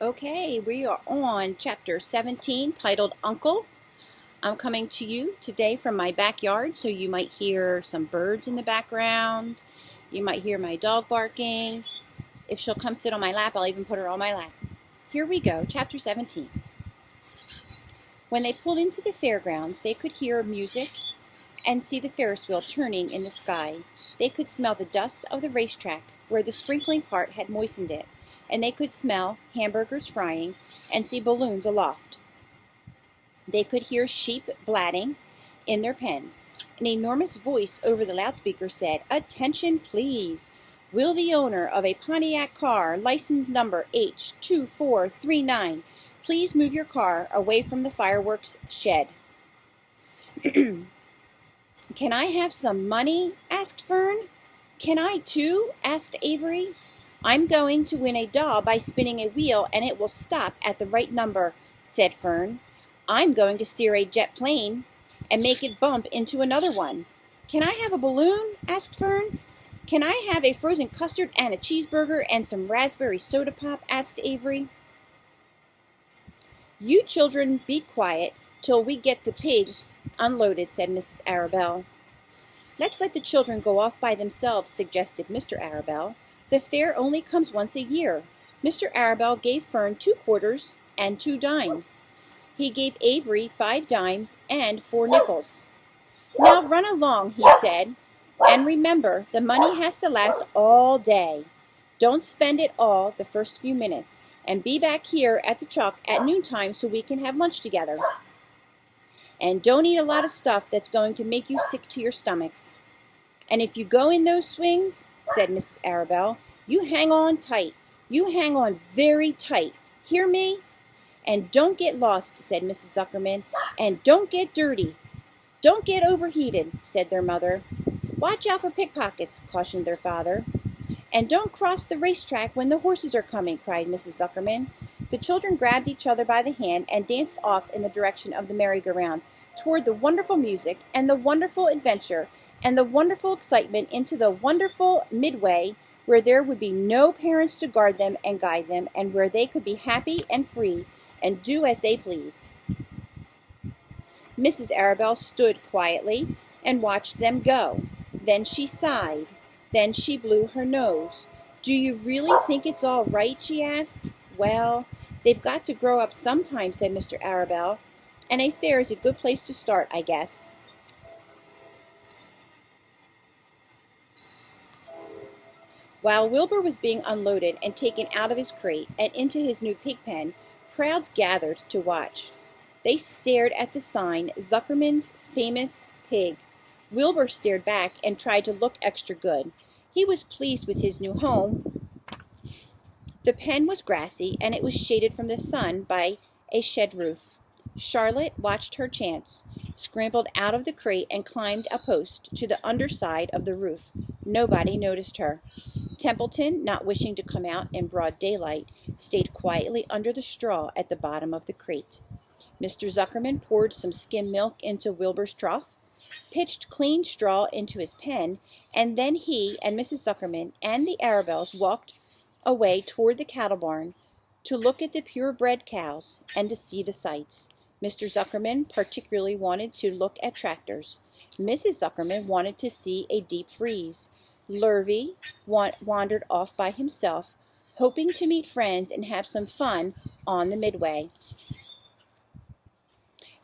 Okay, we are on chapter 17 titled Uncle. I'm coming to you today from my backyard, so you might hear some birds in the background. You might hear my dog barking. If she'll come sit on my lap, I'll even put her on my lap. Here we go, chapter 17. When they pulled into the fairgrounds, they could hear music and see the Ferris wheel turning in the sky. They could smell the dust of the racetrack where the sprinkling cart had moistened it, and they could smell hamburgers frying and see balloons aloft. They could hear sheep blatting in their pens. An enormous voice over the loudspeaker said, "Attention, please. Will the owner of a Pontiac car, license number H2439, please move your car away from the fireworks shed?" "Can I have some money?" asked Fern. "Can I too?" asked Avery. "I'm going to win a doll by spinning a wheel, and it will stop at the right number," said Fern. "I'm going to steer a jet plane and make it bump into another one." "Can I have a balloon?" asked Fern. "Can I have a frozen custard and a cheeseburger and some raspberry soda pop?" asked Avery. "You children be quiet till we get the pig unloaded," said Mrs. Arabelle. "Let's let the children go off by themselves," suggested Mr. Arabelle. "The fair only comes once a year." Mr. Arabelle gave Fern 2 quarters and 2 dimes. He gave Avery 5 dimes and 4 nickels. "Now run along," he said, "and remember, the money has to last all day. Don't spend it all the first few minutes, and be back here at the chalk at noontime so we can have lunch together. And don't eat a lot of stuff that's going to make you sick to your stomachs. And if you go in those swings," said Mrs. Arabelle, "you hang on tight. You hang on very tight. Hear me?" "And don't get lost," said Mrs. Zuckerman. "And don't get dirty. Don't get overheated," said their mother. "Watch out for pickpockets," cautioned their father. "And don't cross the racetrack when the horses are coming," cried Mrs. Zuckerman. The children grabbed each other by the hand and danced off in the direction of the merry-go-round, toward the wonderful music and the wonderful adventure and the wonderful excitement, into the wonderful midway, where there would be no parents to guard them and guide them, and where they could be happy and free and do as they pleased. Mrs. Arabelle stood quietly and watched them go. Then she sighed. Then she blew her nose. "Do you really think it's all right?" she asked. "Well, they've got to grow up sometime," said Mr. Arabelle, "and a fair is a good place to start, I guess." While Wilbur was being unloaded and taken out of his crate and into his new pig pen, crowds gathered to watch. They stared at the sign, "Zuckerman's Famous Pig." Wilbur stared back and tried to look extra good. He was pleased with his new home. The pen was grassy, and it was shaded from the sun by a shed roof. Charlotte watched her chance, scrambled out of the crate and climbed a post to the underside of the roof. Nobody noticed her. Templeton, not wishing to come out in broad daylight, stayed quietly under the straw at the bottom of the crate. Mr. Zuckerman poured some skim milk into Wilbur's trough, pitched clean straw into his pen, and then he and Mrs. Zuckerman and the Arabelles walked away toward the cattle barn to look at the purebred cows and to see the sights. Mr. Zuckerman particularly wanted to look at tractors. Mrs. Zuckerman wanted to see a deep freeze. Lurvy wandered off by himself, hoping to meet friends and have some fun on the midway.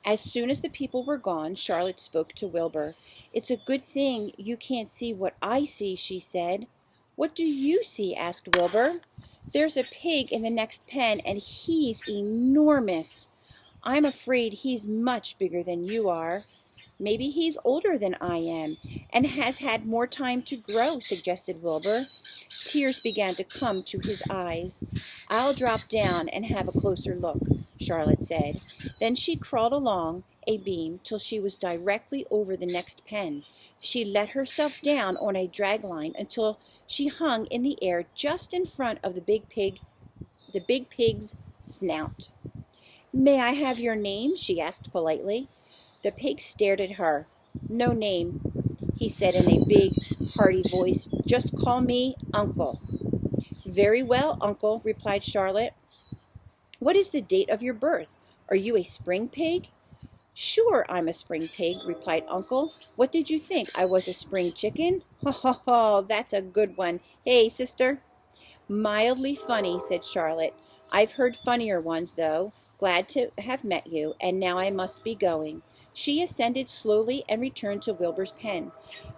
As soon as the people were gone, Charlotte spoke to Wilbur. "It's a good thing you can't see what I see," she said. "What do you see?" asked Wilbur. "There's a pig in the next pen, and he's enormous. I'm afraid he's much bigger than you are." "Maybe he's older than I am, and has had more time to grow," suggested Wilbur. Tears began to come to his eyes. "I'll drop down and have a closer look," Charlotte said. Then she crawled along a beam till she was directly over the next pen. She let herself down on a drag line until she hung in the air just in front of the big pig's snout. "May I have your name?" she asked politely. The pig stared at her. "No name," he said in a big, hearty voice. "Just call me Uncle." "Very well, Uncle," replied Charlotte. What is the date of your birth? Are you a spring pig?" "Sure, I'm a spring pig," replied Uncle. "What did you think? I was a spring chicken? Ho, ho, ho, that's a good one. Hey, sister?" "Mildly funny," said Charlotte. "I've heard funnier ones, though. Glad to have met you, and now I must be going." She ascended slowly and returned to Wilbur's pen.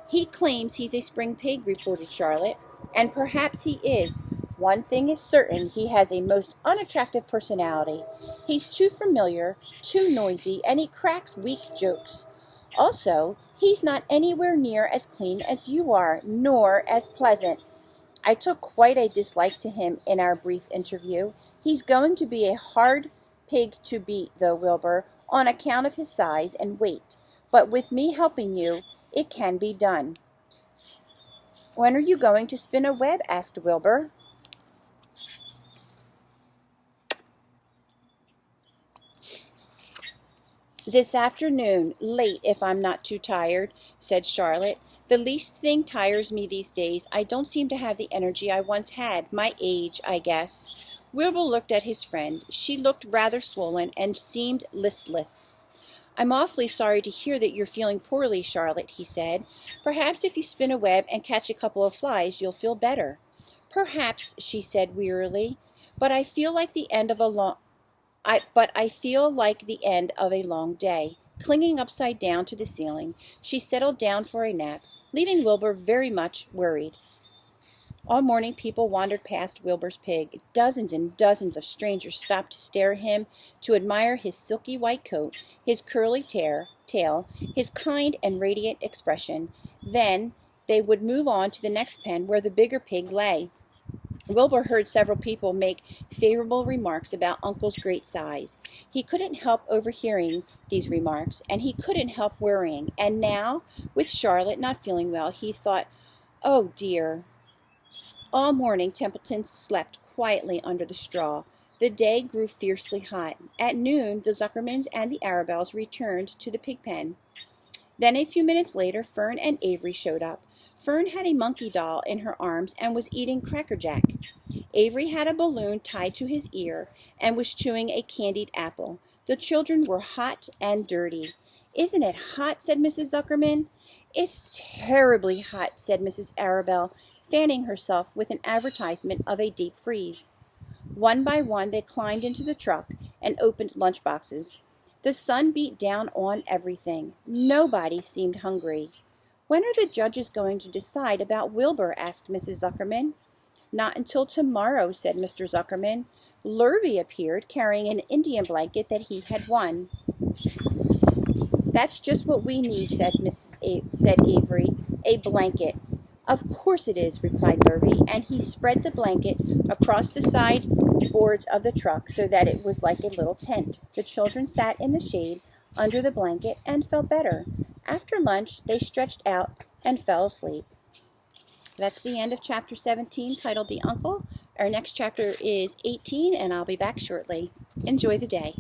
"He claims he's a spring pig," reported Charlotte, "and perhaps he is. One thing is certain, he has a most unattractive personality. He's too familiar, too noisy, and he cracks weak jokes. Also, he's not anywhere near as clean as you are, nor as pleasant. I took quite a dislike to him in our brief interview. He's going to be a hard pig to beat, though, Wilbur, on account of his size and weight. But with me helping you, it can be done." "When are you going to spin a web?" asked Wilbur. "This afternoon, late if I'm not too tired," said Charlotte. "The least thing tires me these days. I don't seem to have the energy I once had. My age, I guess." Wilbur looked at his friend. She looked rather swollen and seemed listless. "I'm awfully sorry to hear that you're feeling poorly, Charlotte," he said. "Perhaps if you spin a web and catch a couple of flies, you'll feel better." "Perhaps," she said wearily, "but I feel like the end of a long day." Clinging upside down to the ceiling, she settled down for a nap, leaving Wilbur very much worried. All morning people wandered past Wilbur's pig. Dozens and dozens of strangers stopped to stare at him, to admire his silky white coat, his curly tail, his kind and radiant expression. Then they would move on to the next pen where the bigger pig lay. Wilbur heard several people make favorable remarks about Uncle's great size. He couldn't help overhearing these remarks, and he couldn't help worrying. And now, with Charlotte not feeling well, he thought, "Oh, dear." All morning Templeton slept quietly under the straw. The day grew fiercely hot. At noon the Zuckermans and the Arabels returned to the pig pen. Then a few minutes later Fern and Avery showed up. Fern had a monkey doll in her arms and was eating Cracker Jack. Avery had a balloon tied to his ear and was chewing a candied apple. The children were hot and dirty. "Isn't it hot?" said Mrs. Zuckerman. "It's terribly hot," said Mrs. Arabel, fanning herself with an advertisement of a deep freeze. One by one they climbed into the truck and opened lunch boxes. The sun beat down on everything. Nobody seemed hungry. "When are the judges going to decide about Wilbur?" asked Mrs. Zuckerman. "Not until tomorrow," said Mr. Zuckerman. Lurvy appeared, carrying an Indian blanket that he had won. "That's just what we need," said Avery. "A blanket." "Of course it is," replied Lurvy, and he spread the blanket across the side boards of the truck so that it was like a little tent. The children sat in the shade under the blanket and felt better. After lunch, they stretched out and fell asleep. That's the end of chapter 17, titled The Uncle. Our next chapter is 18, and I'll be back shortly. Enjoy the day.